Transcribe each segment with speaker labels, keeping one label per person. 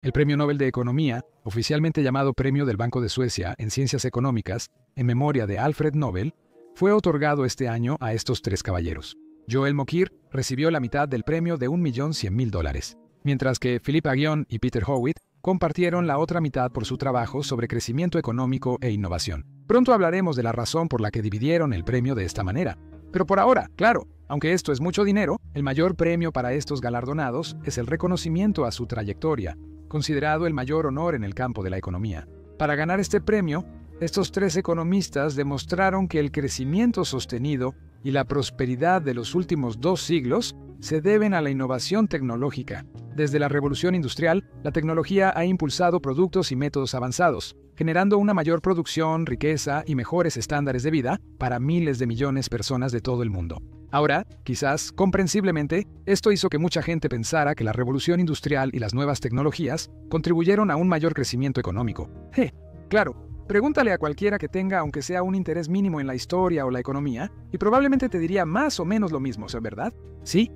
Speaker 1: El Premio Nobel de Economía, oficialmente llamado Premio del Banco de Suecia en Ciencias Económicas, en memoria de Alfred Nobel, fue otorgado este año a estos tres caballeros. Joel Mokyr recibió la mitad del premio de $1.100.000, mientras que Philippe Aghion y Peter Howitt compartieron la otra mitad por su trabajo sobre crecimiento económico e innovación. Pronto hablaremos de la razón por la que dividieron el premio de esta manera. Pero por ahora, claro, aunque esto es mucho dinero, el mayor premio para estos galardonados es el reconocimiento a su trayectoria, considerado el mayor honor en el campo de la economía. Para ganar este premio, estos tres economistas demostraron que el crecimiento sostenido y la prosperidad de los últimos 2 siglos se deben a la innovación tecnológica. Desde la revolución industrial, la tecnología ha impulsado productos y métodos avanzados, generando una mayor producción, riqueza y mejores estándares de vida para miles de millones de personas de todo el mundo. Ahora, quizás, comprensiblemente, esto hizo que mucha gente pensara que la revolución industrial y las nuevas tecnologías contribuyeron a un mayor crecimiento económico. Claro. Pregúntale a cualquiera que tenga aunque sea un interés mínimo en la historia o la economía, y probablemente te diría más o menos lo mismo, ¿verdad? Sí,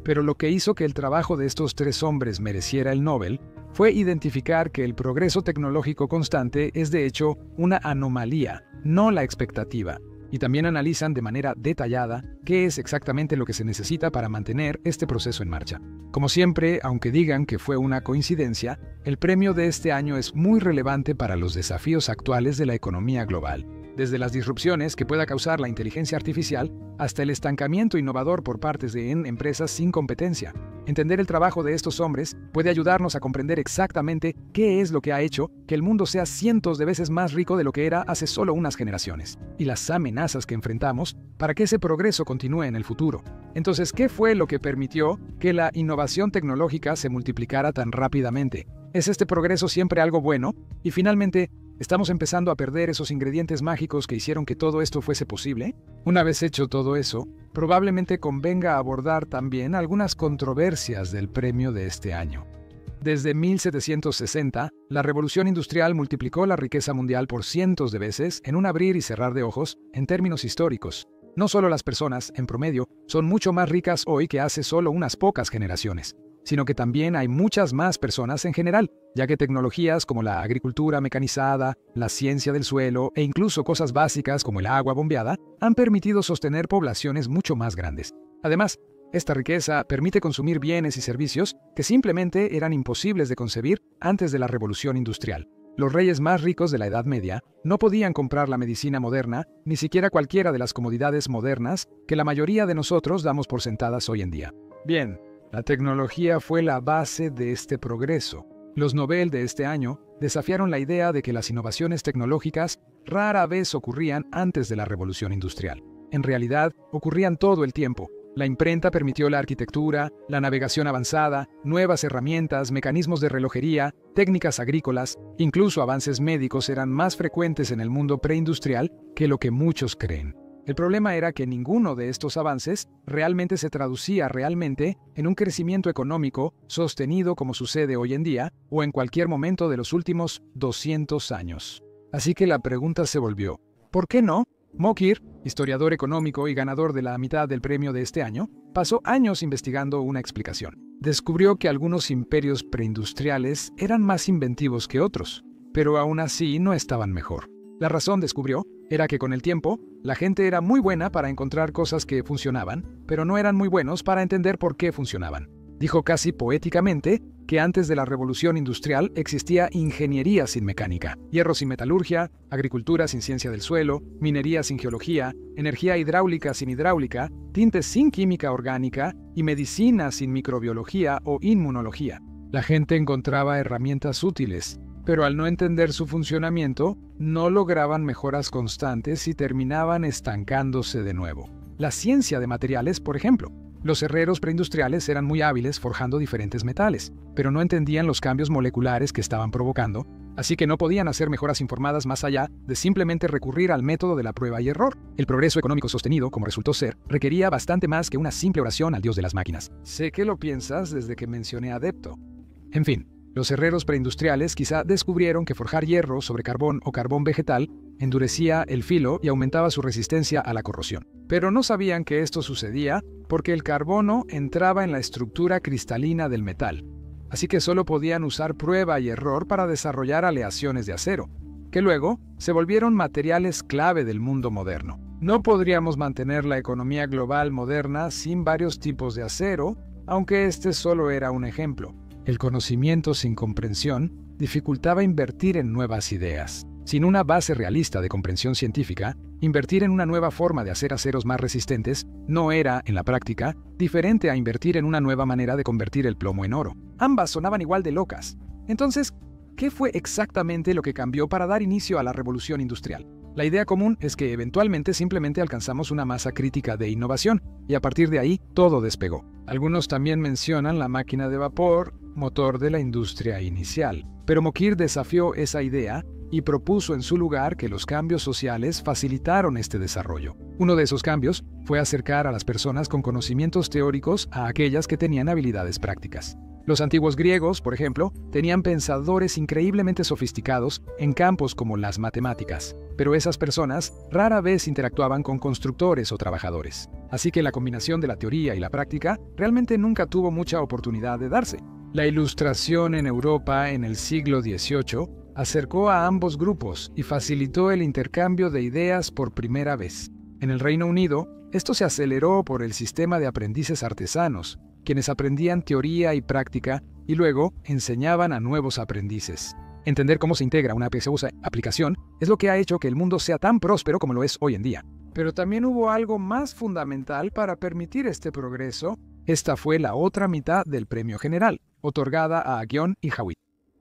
Speaker 1: pero lo que hizo que el trabajo de estos tres hombres mereciera el Nobel fue identificar que el progreso tecnológico constante es de hecho una anomalía, no la expectativa. Y también analizan de manera detallada qué es exactamente lo que se necesita para mantener este proceso en marcha. Como siempre, aunque digan que fue una coincidencia, el premio de este año es muy relevante para los desafíos actuales de la economía global. Desde las disrupciones que pueda causar la inteligencia artificial hasta el estancamiento innovador por parte de empresas sin competencia. Entender el trabajo de estos hombres puede ayudarnos a comprender exactamente qué es lo que ha hecho que el mundo sea cientos de veces más rico de lo que era hace solo unas generaciones, y las amenazas que enfrentamos para que ese progreso continúe en el futuro. Entonces, ¿qué fue lo que permitió que la innovación tecnológica se multiplicara tan rápidamente? ¿Es este progreso siempre algo bueno? Y finalmente, ¿estamos empezando a perder esos ingredientes mágicos que hicieron que todo esto fuese posible? Una vez hecho todo eso, probablemente convenga abordar también algunas controversias del premio de este año. Desde 1760, la revolución industrial multiplicó la riqueza mundial por cientos de veces en un abrir y cerrar de ojos en términos históricos. No solo las personas, en promedio, son mucho más ricas hoy que hace solo unas pocas generaciones, sino que también hay muchas más personas en general, ya que tecnologías como la agricultura mecanizada, la ciencia del suelo e incluso cosas básicas como el agua bombeada han permitido sostener poblaciones mucho más grandes. Además, esta riqueza permite consumir bienes y servicios que simplemente eran imposibles de concebir antes de la revolución industrial. Los reyes más ricos de la Edad Media no podían comprar la medicina moderna, ni siquiera cualquiera de las comodidades modernas que la mayoría de nosotros damos por sentadas hoy en día. Bien, la tecnología fue la base de este progreso. Los Nobel de este año desafiaron la idea de que las innovaciones tecnológicas rara vez ocurrían antes de la revolución industrial. En realidad, ocurrían todo el tiempo. La imprenta permitió la arquitectura, la navegación avanzada, nuevas herramientas, mecanismos de relojería, técnicas agrícolas, incluso avances médicos eran más frecuentes en el mundo preindustrial que lo que muchos creen. El problema era que ninguno de estos avances realmente se traducía realmente en un crecimiento económico sostenido como sucede hoy en día o en cualquier momento de los últimos 200 años. Así que la pregunta se volvió, ¿por qué no? Mokyr, historiador económico y ganador de la mitad del premio de este año, pasó años investigando una explicación. Descubrió que algunos imperios preindustriales eran más inventivos que otros, pero aún así no estaban mejor. La razón, descubrió, era que con el tiempo, la gente era muy buena para encontrar cosas que funcionaban, pero no eran muy buenos para entender por qué funcionaban. Dijo casi poéticamente que antes de la revolución industrial existía ingeniería sin mecánica, hierro sin metalurgia, agricultura sin ciencia del suelo, minería sin geología, energía hidráulica sin hidráulica, tintes sin química orgánica y medicina sin microbiología o inmunología. La gente encontraba herramientas útiles, pero al no entender su funcionamiento, no lograban mejoras constantes y terminaban estancándose de nuevo. La ciencia de materiales, por ejemplo. Los herreros preindustriales eran muy hábiles forjando diferentes metales, pero no entendían los cambios moleculares que estaban provocando, así que no podían hacer mejoras informadas más allá de simplemente recurrir al método de la prueba y error. El progreso económico sostenido, como resultó ser, requería bastante más que una simple oración al dios de las máquinas. Sé que lo piensas desde que mencioné adepto. En fin. Los herreros preindustriales quizá descubrieron que forjar hierro sobre carbón o carbón vegetal endurecía el filo y aumentaba su resistencia a la corrosión. Pero no sabían que esto sucedía porque el carbono entraba en la estructura cristalina del metal. así que solo podían usar prueba y error para desarrollar aleaciones de acero, que luego se volvieron materiales clave del mundo moderno. No podríamos mantener la economía global moderna sin varios tipos de acero, aunque este solo era un ejemplo. El conocimiento sin comprensión dificultaba invertir en nuevas ideas. Sin una base realista de comprensión científica, invertir en una nueva forma de hacer aceros más resistentes no era, en la práctica, diferente a invertir en una nueva manera de convertir el plomo en oro. Ambas sonaban igual de locas. Entonces, ¿qué fue exactamente lo que cambió para dar inicio a la revolución industrial? La idea común es que eventualmente simplemente alcanzamos una masa crítica de innovación, y a partir de ahí todo despegó. Algunos también mencionan la máquina de vapor, motor de la industria inicial. Pero Moquir desafió esa idea y propuso en su lugar que los cambios sociales facilitaron este desarrollo. Uno de esos cambios fue acercar a las personas con conocimientos teóricos a aquellas que tenían habilidades prácticas. Los antiguos griegos, por ejemplo, tenían pensadores increíblemente sofisticados en campos como las matemáticas, pero esas personas rara vez interactuaban con constructores o trabajadores. Así que la combinación de la teoría y la práctica realmente nunca tuvo mucha oportunidad de darse. La Ilustración en Europa en el siglo XVIII acercó a ambos grupos y facilitó el intercambio de ideas por primera vez. En el Reino Unido, esto se aceleró por el sistema de aprendices artesanos, quienes aprendían teoría y práctica y luego enseñaban a nuevos aprendices. Entender cómo se integra una preciosa aplicación es lo que ha hecho que el mundo sea tan próspero como lo es hoy en día. Pero también hubo algo más fundamental para permitir este progreso. Esta fue la otra mitad del premio general, otorgada a Aghion y Howitt.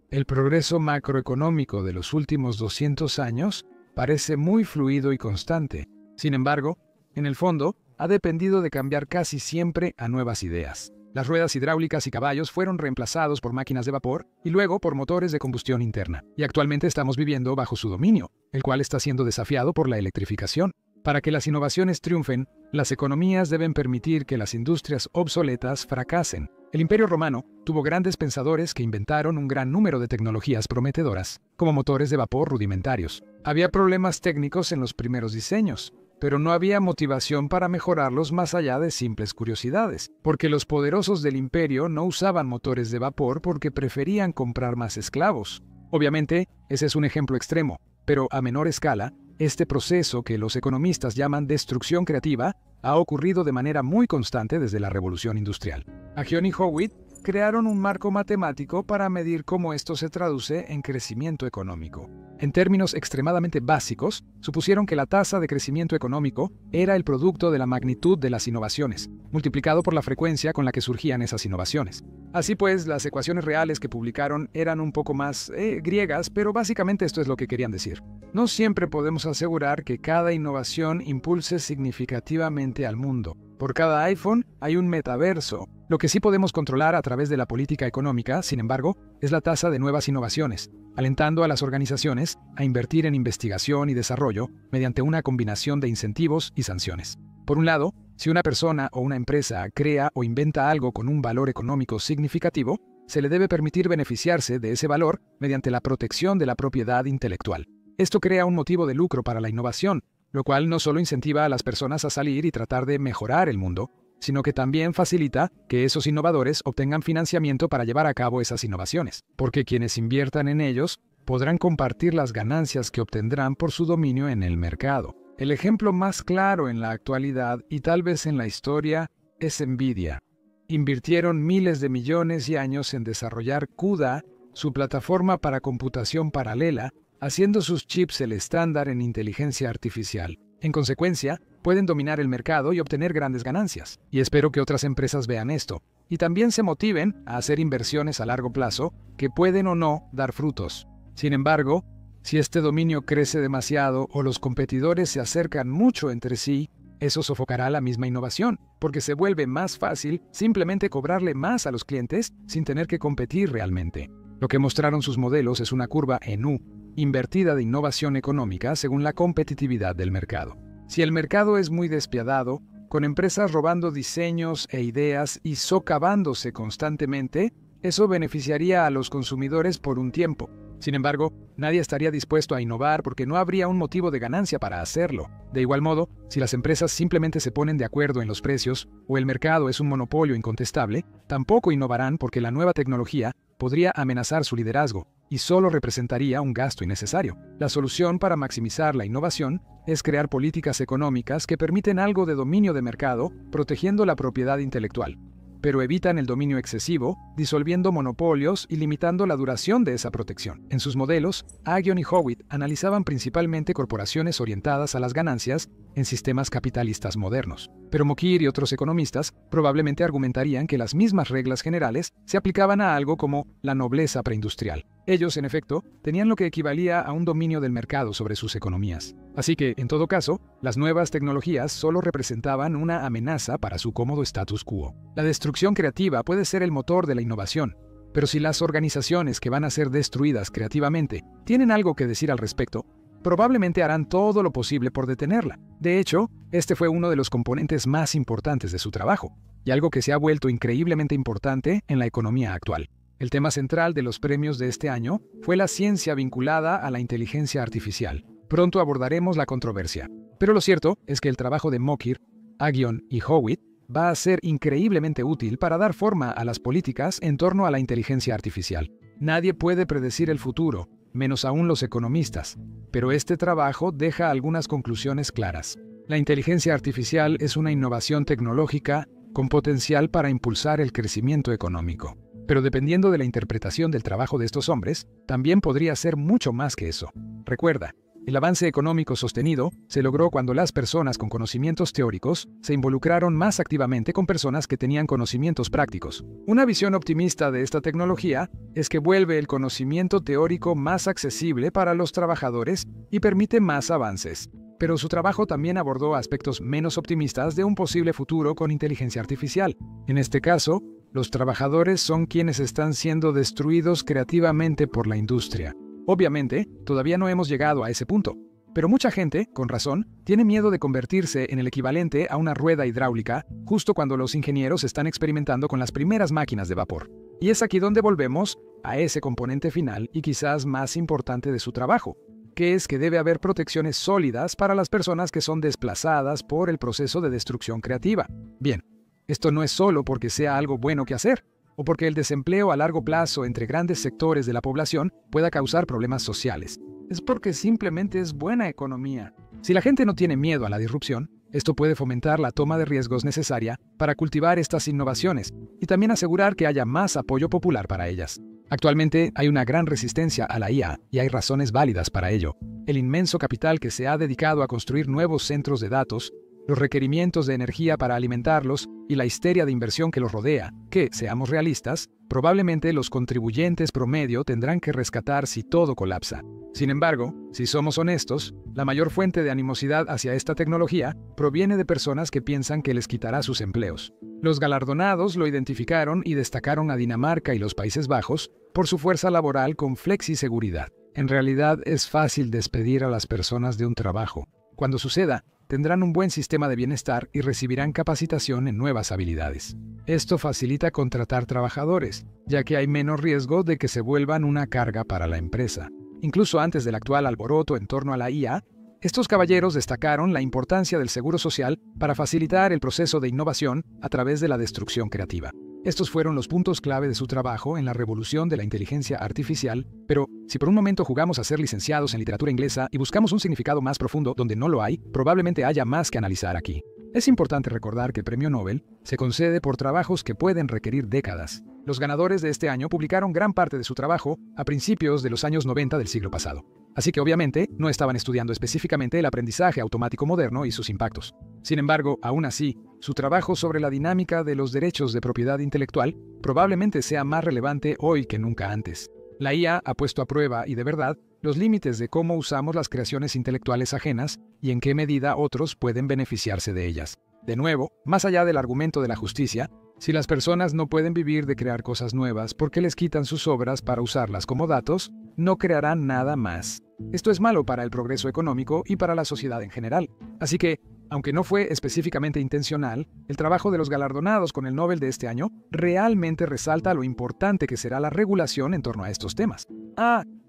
Speaker 1: El progreso macroeconómico de los últimos 200 años parece muy fluido y constante. Sin embargo, en el fondo, ha dependido de cambiar casi siempre a nuevas ideas. Las ruedas hidráulicas y caballos fueron reemplazados por máquinas de vapor y luego por motores de combustión interna. Y actualmente estamos viviendo bajo su dominio, el cual está siendo desafiado por la electrificación. Para que las innovaciones triunfen, las economías deben permitir que las industrias obsoletas fracasen. El Imperio Romano tuvo grandes pensadores que inventaron un gran número de tecnologías prometedoras, como motores de vapor rudimentarios. Había problemas técnicos en los primeros diseños, pero no había motivación para mejorarlos más allá de simples curiosidades, porque los poderosos del imperio no usaban motores de vapor porque preferían comprar más esclavos. Obviamente, ese es un ejemplo extremo, pero a menor escala, este proceso que los economistas llaman destrucción creativa ha ocurrido de manera muy constante desde la Revolución Industrial. Aghion y Howitt crearon un marco matemático para medir cómo esto se traduce en crecimiento económico. En términos extremadamente básicos, supusieron que la tasa de crecimiento económico era el producto de la magnitud de las innovaciones, multiplicado por la frecuencia con la que surgían esas innovaciones. Así pues, las ecuaciones reales que publicaron eran un poco más griegas, pero básicamente esto es lo que querían decir. No siempre podemos asegurar que cada innovación impulse significativamente al mundo. Por cada iPhone hay un metaverso. Lo que sí podemos controlar a través de la política económica, sin embargo, es la tasa de nuevas innovaciones, alentando a las organizaciones a invertir en investigación y desarrollo mediante una combinación de incentivos y sanciones. Por un lado, si una persona o una empresa crea o inventa algo con un valor económico significativo, se le debe permitir beneficiarse de ese valor mediante la protección de la propiedad intelectual. Esto crea un motivo de lucro para la innovación, lo cual no solo incentiva a las personas a salir y tratar de mejorar el mundo, sino que también facilita que esos innovadores obtengan financiamiento para llevar a cabo esas innovaciones, porque quienes inviertan en ellos podrán compartir las ganancias que obtendrán por su dominio en el mercado. El ejemplo más claro en la actualidad y tal vez en la historia es Nvidia. Invirtieron miles de millones y años en desarrollar CUDA, su plataforma para computación paralela, haciendo sus chips el estándar en inteligencia artificial. En consecuencia, pueden dominar el mercado y obtener grandes ganancias. Y espero que otras empresas vean esto, y también se motiven a hacer inversiones a largo plazo que pueden o no dar frutos. Sin embargo, si este dominio crece demasiado o los competidores se acercan mucho entre sí, eso sofocará la misma innovación, porque se vuelve más fácil simplemente cobrarle más a los clientes sin tener que competir realmente. Lo que mostraron sus modelos es una curva en U, invertida de innovación económica según la competitividad del mercado. Si el mercado es muy despiadado, con empresas robando diseños e ideas y socavándose constantemente, eso beneficiaría a los consumidores por un tiempo. Sin embargo, nadie estaría dispuesto a innovar porque no habría un motivo de ganancia para hacerlo. De igual modo, si las empresas simplemente se ponen de acuerdo en los precios o el mercado es un monopolio incontestable, tampoco innovarán porque la nueva tecnología podría amenazar su liderazgo y solo representaría un gasto innecesario. La solución para maximizar la innovación es crear políticas económicas que permiten algo de dominio de mercado, protegiendo la propiedad intelectual, pero evitan el dominio excesivo, disolviendo monopolios y limitando la duración de esa protección. En sus modelos, Aghion y Howitt analizaban principalmente corporaciones orientadas a las ganancias en sistemas capitalistas modernos. Pero Mokyr y otros economistas probablemente argumentarían que las mismas reglas generales se aplicaban a algo como la nobleza preindustrial. Ellos, en efecto, tenían lo que equivalía a un dominio del mercado sobre sus economías. Así que, en todo caso, las nuevas tecnologías solo representaban una amenaza para su cómodo status quo. La destrucción creativa puede ser el motor de la innovación, pero si las organizaciones que van a ser destruidas creativamente tienen algo que decir al respecto, probablemente harán todo lo posible por detenerla. De hecho, este fue uno de los componentes más importantes de su trabajo, y algo que se ha vuelto increíblemente importante en la economía actual. El tema central de los premios de este año fue la ciencia vinculada a la inteligencia artificial. Pronto abordaremos la controversia. Pero lo cierto es que el trabajo de Mokyr, Aghion y Howitt va a ser increíblemente útil para dar forma a las políticas en torno a la inteligencia artificial. Nadie puede predecir el futuro, menos aún los economistas, pero este trabajo deja algunas conclusiones claras. La inteligencia artificial es una innovación tecnológica con potencial para impulsar el crecimiento económico. Pero dependiendo de la interpretación del trabajo de estos hombres, también podría ser mucho más que eso. Recuerda, el avance económico sostenido se logró cuando las personas con conocimientos teóricos se involucraron más activamente con personas que tenían conocimientos prácticos. Una visión optimista de esta tecnología es que vuelve el conocimiento teórico más accesible para los trabajadores y permite más avances. Pero su trabajo también abordó aspectos menos optimistas de un posible futuro con inteligencia artificial. En este caso, los trabajadores son quienes están siendo destruidos creativamente por la industria. Obviamente, todavía no hemos llegado a ese punto, pero mucha gente, con razón, tiene miedo de convertirse en el equivalente a una rueda hidráulica justo cuando los ingenieros están experimentando con las primeras máquinas de vapor. Y es aquí donde volvemos a ese componente final y quizás más importante de su trabajo, que es que debe haber protecciones sólidas para las personas que son desplazadas por el proceso de destrucción creativa. Bien, esto no es solo porque sea algo bueno que hacer, o porque el desempleo a largo plazo entre grandes sectores de la población pueda causar problemas sociales. Es porque simplemente es buena economía. Si la gente no tiene miedo a la disrupción, esto puede fomentar la toma de riesgos necesaria para cultivar estas innovaciones y también asegurar que haya más apoyo popular para ellas. Actualmente hay una gran resistencia a la IA y hay razones válidas para ello. El inmenso capital que se ha dedicado a construir nuevos centros de datos, los requerimientos de energía para alimentarlos y la histeria de inversión que los rodea, que, seamos realistas, probablemente los contribuyentes promedio tendrán que rescatar si todo colapsa. Sin embargo, si somos honestos, la mayor fuente de animosidad hacia esta tecnología proviene de personas que piensan que les quitará sus empleos. Los galardonados lo identificaron y destacaron a Dinamarca y los Países Bajos por su fuerza laboral con flexiseguridad. En realidad es fácil despedir a las personas de un trabajo. Cuando suceda, tendrán un buen sistema de bienestar y recibirán capacitación en nuevas habilidades. Esto facilita contratar trabajadores, ya que hay menos riesgo de que se vuelvan una carga para la empresa. Incluso antes del actual alboroto en torno a la IA, estos caballeros destacaron la importancia del seguro social para facilitar el proceso de innovación a través de la destrucción creativa. Estos fueron los puntos clave de su trabajo en la revolución de la inteligencia artificial, pero si por un momento jugamos a ser licenciados en literatura inglesa y buscamos un significado más profundo donde no lo hay, probablemente haya más que analizar aquí. Es importante recordar que el Premio Nobel se concede por trabajos que pueden requerir décadas. Los ganadores de este año publicaron gran parte de su trabajo a principios de los años 90 del siglo pasado. Así que obviamente no estaban estudiando específicamente el aprendizaje automático moderno y sus impactos. Sin embargo, aún así, su trabajo sobre la dinámica de los derechos de propiedad intelectual probablemente sea más relevante hoy que nunca antes. La IA ha puesto a prueba, y de verdad, los límites de cómo usamos las creaciones intelectuales ajenas y en qué medida otros pueden beneficiarse de ellas. De nuevo, más allá del argumento de la justicia, si las personas no pueden vivir de crear cosas nuevas porque les quitan sus obras para usarlas como datos, no crearán nada más. Esto es malo para el progreso económico y para la sociedad en general. Así que, aunque no fue específicamente intencional, el trabajo de los galardonados con el Nobel de este año realmente resalta lo importante que será la regulación en torno a estos temas.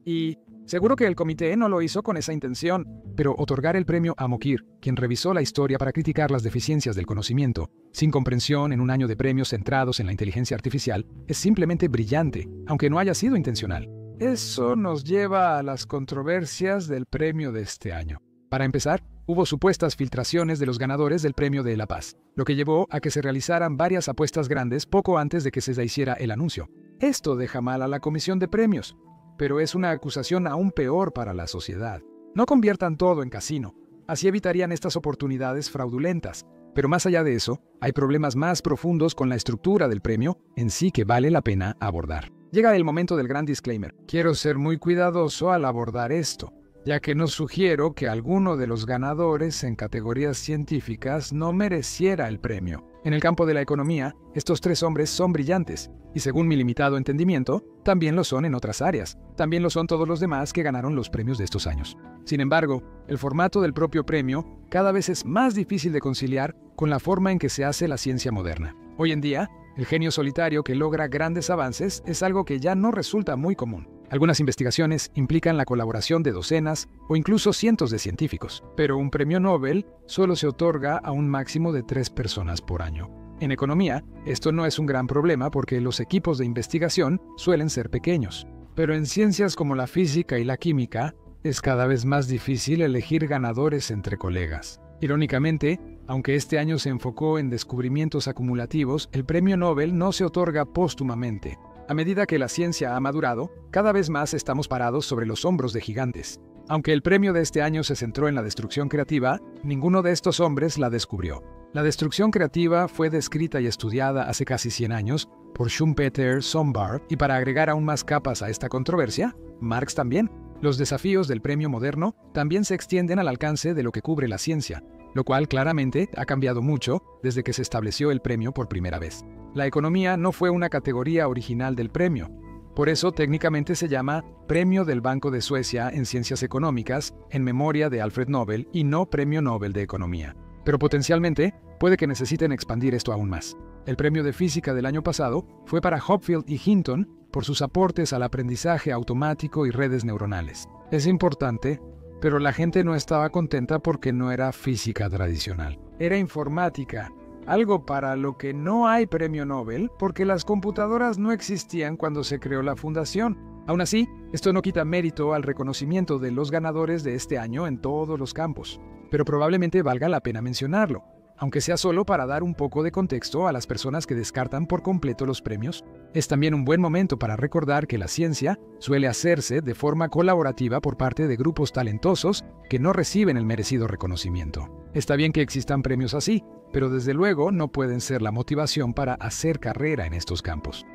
Speaker 1: Y Seguro que el comité no lo hizo con esa intención, pero otorgar el premio a Mokir, quien revisó la historia para criticar las deficiencias del conocimiento, sin comprensión en un año de premios centrados en la inteligencia artificial, es simplemente brillante, aunque no haya sido intencional. Eso nos lleva a las controversias del premio de este año. Para empezar, hubo supuestas filtraciones de los ganadores del Premio de la Paz, lo que llevó a que se realizaran varias apuestas grandes poco antes de que se hiciera el anuncio. Esto deja mal a la comisión de premios, pero es una acusación aún peor para la sociedad. No conviertan todo en casino, así evitarían estas oportunidades fraudulentas. Pero más allá de eso, hay problemas más profundos con la estructura del premio en sí que vale la pena abordar. Llega el momento del gran disclaimer. Quiero ser muy cuidadoso al abordar esto, ya que no sugiero que alguno de los ganadores en categorías científicas no mereciera el premio. En el campo de la economía, estos tres hombres son brillantes, y según mi limitado entendimiento, también lo son en otras áreas. También lo son todos los demás que ganaron los premios de estos años. Sin embargo, el formato del propio premio cada vez es más difícil de conciliar con la forma en que se hace la ciencia moderna. Hoy en día, el genio solitario que logra grandes avances es algo que ya no resulta muy común. Algunas investigaciones implican la colaboración de docenas o incluso cientos de científicos, pero un premio Nobel solo se otorga a un máximo de 3 personas por año. En economía, esto no es un gran problema porque los equipos de investigación suelen ser pequeños. Pero en ciencias como la física y la química, es cada vez más difícil elegir ganadores entre colegas. Irónicamente, aunque este año se enfocó en descubrimientos acumulativos, el premio Nobel no se otorga póstumamente. A medida que la ciencia ha madurado, cada vez más estamos parados sobre los hombros de gigantes. Aunque el premio de este año se centró en la destrucción creativa, ninguno de estos hombres la descubrió. La destrucción creativa fue descrita y estudiada hace casi 100 años por Schumpeter, Sombart, y para agregar aún más capas a esta controversia, Marx también. Los desafíos del premio moderno también se extienden al alcance de lo que cubre la ciencia, lo cual claramente ha cambiado mucho desde que se estableció el premio por primera vez. La economía no fue una categoría original del premio. Por eso técnicamente se llama Premio del Banco de Suecia en Ciencias Económicas en memoria de Alfred Nobel y no Premio Nobel de Economía. Pero potencialmente puede que necesiten expandir esto aún más. El premio de física del año pasado fue para Hopfield y Hinton por sus aportes al aprendizaje automático y redes neuronales. Es importante, pero la gente no estaba contenta porque no era física tradicional. Era informática, algo para lo que no hay premio Nobel porque las computadoras no existían cuando se creó la fundación. Aún así, esto no quita mérito al reconocimiento de los ganadores de este año en todos los campos, pero probablemente valga la pena mencionarlo, aunque sea solo para dar un poco de contexto a las personas que descartan por completo los premios. Es también un buen momento para recordar que la ciencia suele hacerse de forma colaborativa por parte de grupos talentosos que no reciben el merecido reconocimiento. Está bien que existan premios así, pero desde luego no pueden ser la motivación para hacer carrera en estos campos.